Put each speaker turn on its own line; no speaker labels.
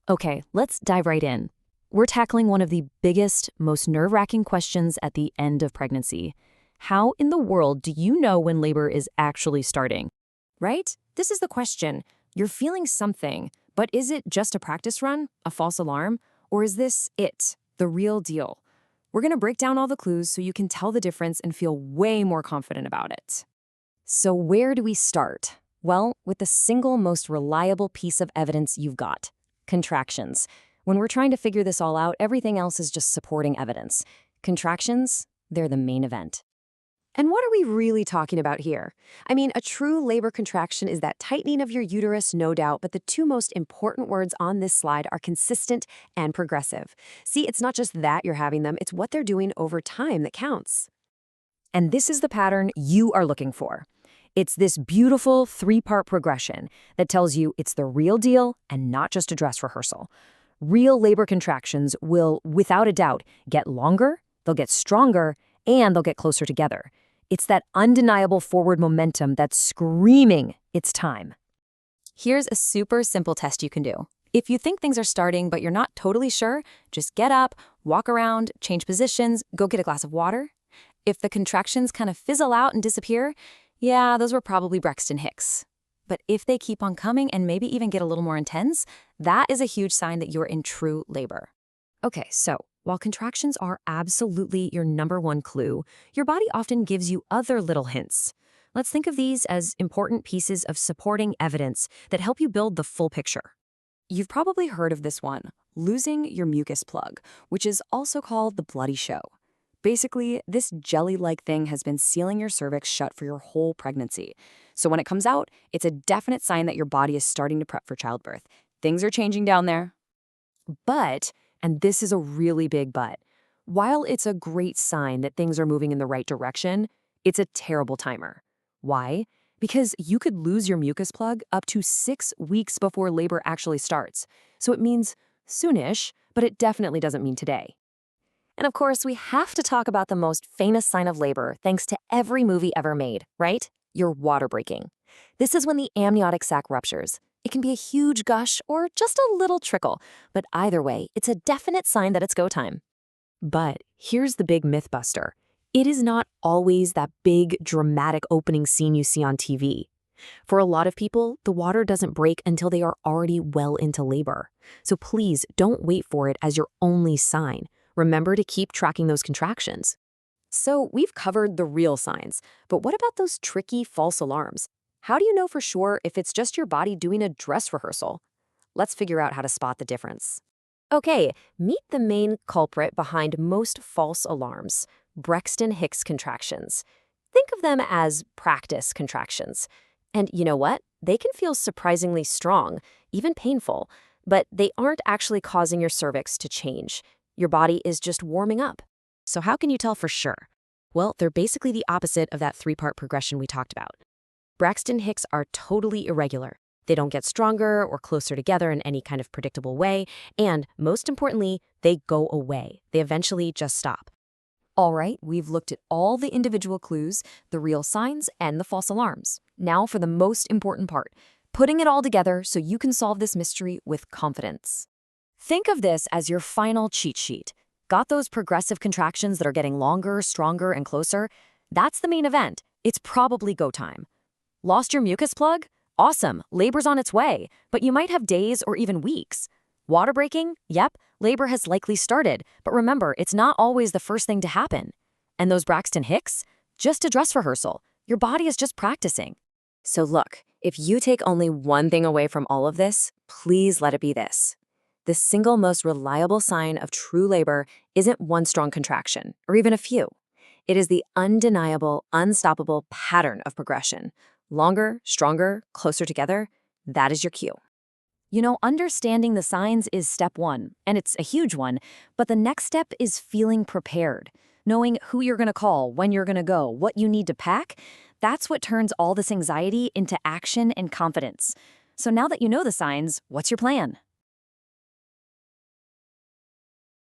Okay, let's dive right in. We're tackling one of the biggest, most nerve-wracking questions at the end of pregnancy. How in the world do you know when labor is actually starting?
Right? This is the question. You're feeling something, but is it just a practice run, a false alarm, or is this it, the real deal? We're going to break down all the clues so you can tell the difference and feel way more confident about it. So where do we start? Well, with the single most reliable piece of evidence you've got, contractions. When we're trying to figure this all out, everything else is just supporting evidence. Contractions, they're the main event. And what are we really talking about here? I mean, a true labor contraction is that tightening of your uterus, no doubt, but the two most important words on this slide are consistent and progressive. See, it's not just that you're having them, it's what they're doing over time that counts. And this is the pattern you are looking for. It's this beautiful three-part progression that tells you it's the real deal and not just a dress rehearsal. Real labor contractions will, without a doubt, get longer, they'll get stronger, and they'll get closer together. It's that undeniable forward momentum that's screaming it's time. Here's a super simple test you can do. If you think things are starting but you're not totally sure, just get up, walk around, change positions, go get a glass of water. If the contractions kind of fizzle out and disappear, yeah, those were probably Braxton-Hicks. But if they keep on coming and maybe even get a little more intense, that is a huge sign that you're in true labor. Okay, so while contractions are absolutely your number one clue, your body often gives you other little hints. Let's think of these as important pieces of supporting evidence that help you build the full picture. You've probably heard of this one, losing your mucus plug, which is also called the bloody show. Basically, this jelly-like thing has been sealing your cervix shut for your whole pregnancy. So when it comes out, it's a definite sign that your body is starting to prep for childbirth. Things are changing down there. But, and this is a really big but, while it's a great sign that things are moving in the right direction, it's a terrible timer. Why? Because you could lose your mucus plug up to 6 weeks before labor actually starts. So it means soonish, but it definitely doesn't mean today. And of course, we have to talk about the most famous sign of labor thanks to every movie ever made, right? Your water breaking. This is when the amniotic sac ruptures. It can be a huge gush or just a little trickle, but either way, it's a definite sign that it's go time. But here's the big myth buster. It is not always that big, dramatic opening scene you see on TV. For a lot of people, the water doesn't break until they are already well into labor. So please don't wait for it as your only sign. Remember to keep tracking those contractions. So we've covered the real signs, but what about those tricky false alarms? How do you know for sure if it's just your body doing a dress rehearsal? Let's figure out how to spot the difference. Okay, meet the main culprit behind most false alarms, Braxton-Hicks contractions. Think of them as practice contractions. And you know what? They can feel surprisingly strong, even painful, but they aren't actually causing your cervix to change. Your body is just warming up. So how can you tell for sure? Well, they're basically the opposite of that three-part progression we talked about. Braxton-Hicks are totally irregular. They don't get stronger or closer together in any kind of predictable way, and most importantly, they go away. They eventually just stop. All right, we've looked at all the individual clues, the real signs, and the false alarms. Now for the most important part, putting it all together so you can solve this mystery with confidence. Think of this as your final cheat sheet. Got those progressive contractions that are getting longer, stronger, and closer? That's the main event. It's probably go time. Lost your mucus plug? Awesome, labor's on its way, but you might have days or even weeks. Water breaking? Yep, labor has likely started, but remember, it's not always the first thing to happen. And those Braxton-Hicks? Just a dress rehearsal. Your body is just practicing. So look, if you take only one thing away from all of this, please let it be this. The single most reliable sign of true labor isn't one strong contraction, or even a few. It is the undeniable, unstoppable pattern of progression. Longer, stronger, closer together, that is your cue. You know, understanding the signs is step one, and it's a huge one, but the next step is feeling prepared. Knowing who you're going to call, when you're going to go, what you need to pack, that's what turns all this anxiety into action and confidence. So now that you know the signs, what's your plan?